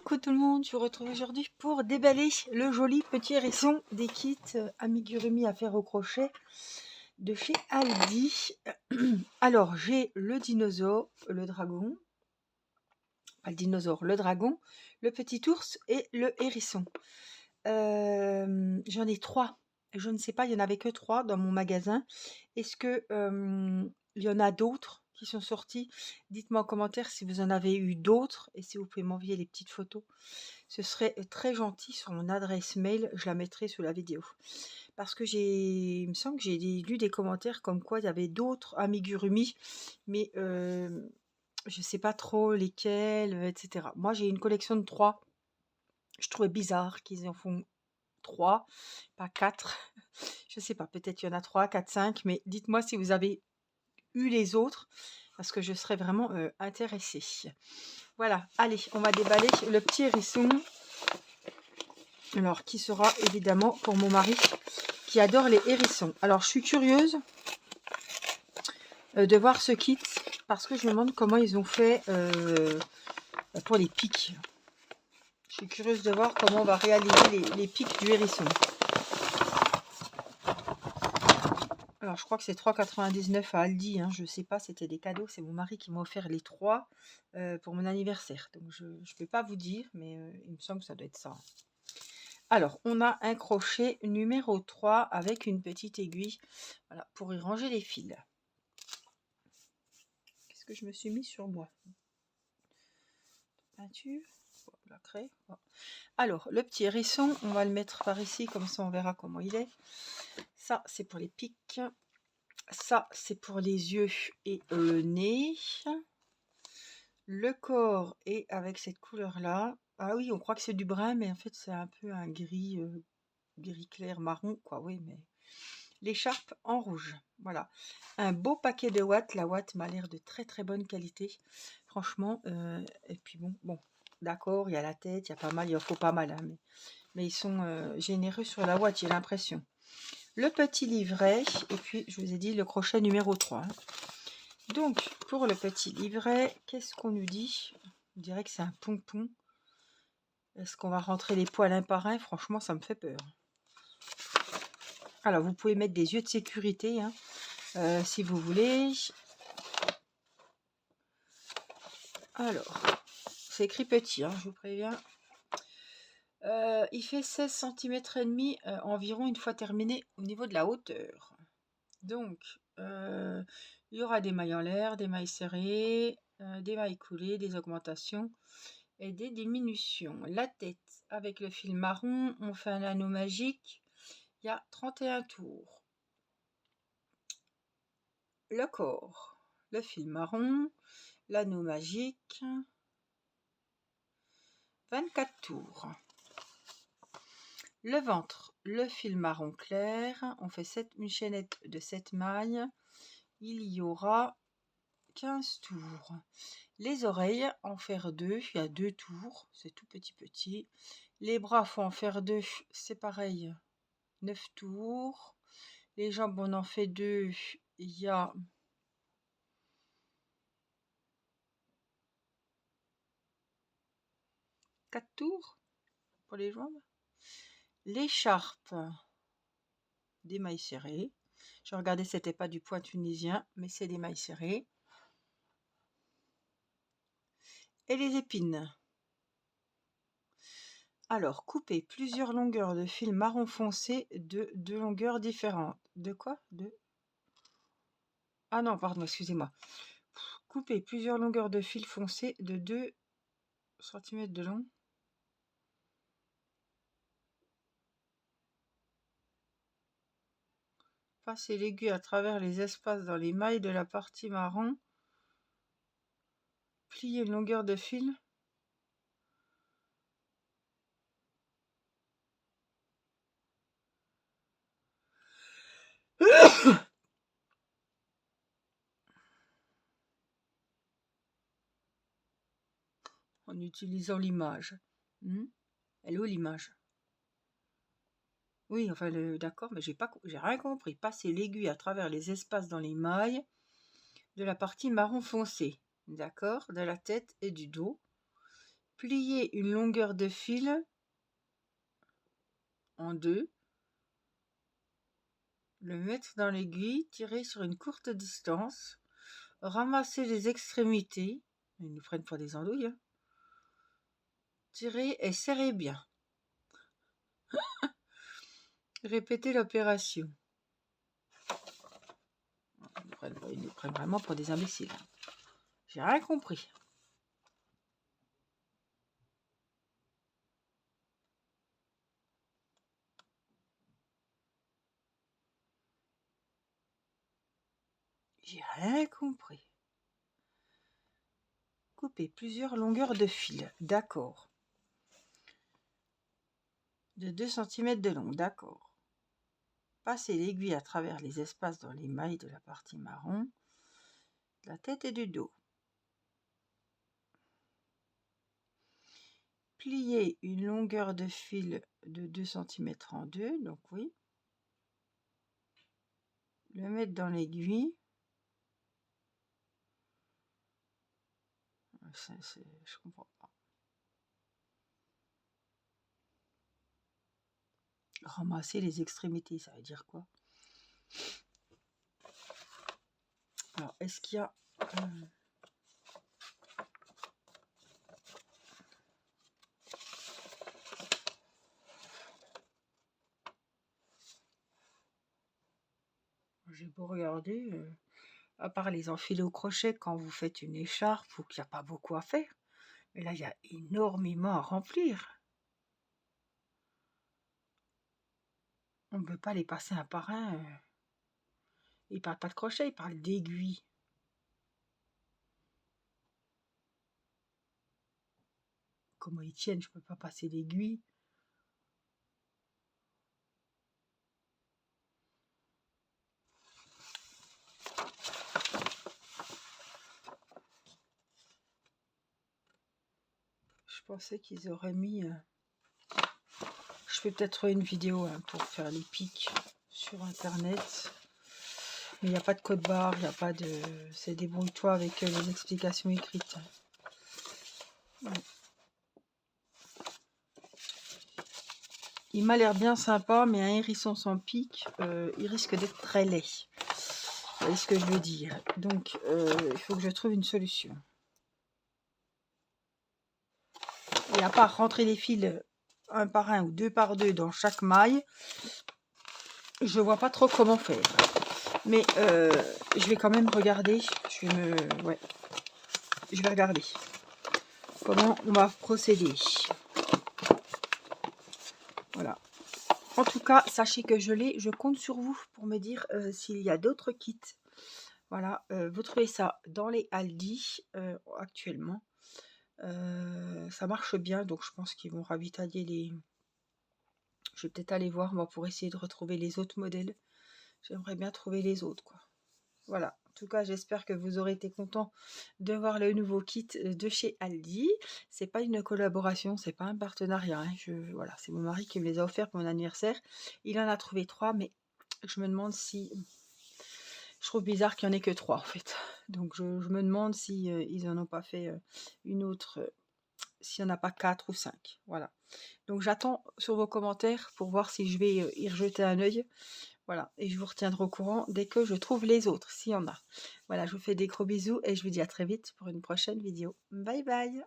Coucou tout le monde, je vous retrouve aujourd'hui pour déballer le joli petit hérisson des kits amigurumi à faire au crochet de chez Aldi. Alors j'ai le dinosaure, le dragon, pas le dinosaure, le dragon, le petit ours et le hérisson. J'en ai 3. Je ne sais pas, il n'y en avait que 3 dans mon magasin. Est-ce que il y en a d'autres qui sont sortis? Dites-moi en commentaire si vous en avez eu d'autres et si vous pouvez m'envoyer les petites photos. Ce serait très gentil sur mon adresse mail, je la mettrai sous la vidéo. Parce que il me semble que j'ai lu des commentaires comme quoi il y avait d'autres amigurumi, mais je ne sais pas trop lesquels, etc. Moi j'ai une collection de 3. Je trouvais bizarre qu'ils en font 3, pas 4. Je sais pas, peut-être il y en a 3, 4, 5, mais dites-moi si vous avez eu les autres, parce que je serais vraiment intéressée. Voilà, allez, on va déballer le petit hérisson. Alors, qui sera évidemment pour mon mari, qui adore les hérissons. Alors, je suis curieuse de voir ce kit, parce que je me demande comment ils ont fait pour les pics. Je suis curieuse de voir comment on va réaliser les pics du hérisson. Alors, je crois que c'est 3,99 à Aldi. Hein, je ne sais pas, c'était des cadeaux. C'est mon mari qui m'a offert les 3 pour mon anniversaire. Donc, je ne peux pas vous dire, mais il me semble que ça doit être ça. Alors, on a un crochet numéro 3 avec une petite aiguille, voilà, pour y ranger les fils. Qu'est-ce que je me suis mis sur moi? Peinture, la craie. Alors, le petit hérisson, on va le mettre par ici, comme ça on verra comment il est. Ça, c'est pour les pics. Ça, c'est pour les yeux et le nez. Le corps est avec cette couleur-là. Ah oui, on croit que c'est du brun, mais en fait, c'est un peu un gris, gris clair marron, quoi. Oui, mais l'écharpe en rouge. Voilà. Un beau paquet de watts. La watt m'a l'air de très très bonne qualité. Franchement. Et puis bon, d'accord, il y a la tête, il y a pas mal, il en faut pas mal. Hein, mais ils sont généreux sur la watt, j'ai l'impression. Le petit livret. Et puis, je vous ai dit, le crochet numéro 3. Hein. Donc, pour le petit livret, qu'est-ce qu'on nous dit? On dirait que c'est un pompon. Est-ce qu'on va rentrer les poils un par un? Franchement, ça me fait peur. Alors, vous pouvez mettre des yeux de sécurité, hein, si vous voulez. Alors, c'est écrit petit, hein, je vous préviens. Il fait 16 cm et demi environ une fois terminé au niveau de la hauteur. Donc, il y aura des mailles en l'air, des mailles serrées, des mailles coulées, des augmentations et des diminutions. La tête avec le fil marron, on fait un anneau magique. Il y a 31 tours. Le corps, le fil marron, l'anneau magique, 24 tours. Le ventre, le fil marron clair, on fait une chaînette de 7 mailles. Il y aura 15 tours. Les oreilles, en faire 2, il y a 2 tours, c'est tout petit. Les bras, faut en faire 2, c'est pareil, 9 tours. Les jambes, on en fait 2, il y a 4 tours pour les jambes. L'écharpe, des mailles serrées. Je regardais, c'était pas du point tunisien, mais c'est des mailles serrées. Et les épines. Alors, couper plusieurs longueurs de fil marron foncé de 2 longueurs différentes. De quoi? Ah non, pardon, excusez-moi. Couper plusieurs longueurs de fil foncé de 2 cm de long. Passer l'aiguille à travers les espaces dans les mailles de la partie marron. Plier une longueur de fil. En utilisant l'image. Elle est où l'image? Oui, enfin, d'accord, mais j'ai rien compris. Passer l'aiguille à travers les espaces dans les mailles de la partie marron foncé. D'accord, de la tête et du dos. plier une longueur de fil en deux, le mettre dans l'aiguille, tirer sur une courte distance, ramasser les extrémités, ils nous prennent pour des andouilles, hein. Tirer et serrer bien. Répétez l'opération. Ils nous prennent vraiment pour des imbéciles. J'ai rien compris. J'ai rien compris. Couper plusieurs longueurs de fil. D'accord. De 2 cm de long. D'accord. Passer l'aiguille à travers les espaces dans les mailles de la partie marron, de la tête et du dos. Plier une longueur de fil de 2 cm en deux, donc oui. Le mettre dans l'aiguille. Je comprends pas. Ramasser les extrémités, ça veut dire quoi? Alors, est-ce qu'il y a... J'ai beau regarder, à part les enfiler au crochet quand vous faites une écharpe ou qu'il n'y a pas beaucoup à faire. Mais là, il y a énormément à remplir. On ne peut pas les passer un par un. Ils parlent pas de crochet, ils parlent d'aiguille. Comment ils tiennent? Je peux pas passer l'aiguille. Je pensais qu'ils auraient mis... Je fais peut-être une vidéo pour faire les pics sur internet. Mais il n'y a pas de code barre, il n'y a pas de... C'est débrouille-toi avec les explications écrites. Ouais. Il m'a l'air bien sympa, mais un hérisson sans pic, il risque d'être très laid. Vous voyez ce que je veux dire? Donc, il faut que je trouve une solution. Et à part rentrer les fils un par un ou deux par deux dans chaque maille, je vois pas trop comment faire. Mais je vais quand même regarder. Je vais regarder comment on va procéder. Voilà. En tout cas, sachez que je l'ai. Je compte sur vous pour me dire s'il y a d'autres kits. Voilà. Vous trouvez ça dans les Aldi actuellement. Ça marche bien, donc je pense qu'ils vont ravitailler les... Je vais peut-être aller voir moi, pour essayer de retrouver les autres modèles. J'aimerais bien trouver les autres, quoi. Voilà. En tout cas, j'espère que vous aurez été content de voir le nouveau kit de chez Aldi. C'est pas une collaboration, c'est pas un partenariat, hein. Voilà, c'est mon mari qui me les a offerts pour mon anniversaire. Il en a trouvé 3, mais je me demande si... Je trouve bizarre qu'il n'y en ait que 3 en fait. Donc je me demande si ils en ont pas fait une autre, s'il n'y en a pas 4 ou 5. Voilà. Donc j'attends sur vos commentaires pour voir si je vais y rejeter un œil. Voilà, et je vous retiendrai au courant dès que je trouve les autres, s'il y en a. Voilà, je vous fais des gros bisous et je vous dis à très vite pour une prochaine vidéo. Bye bye!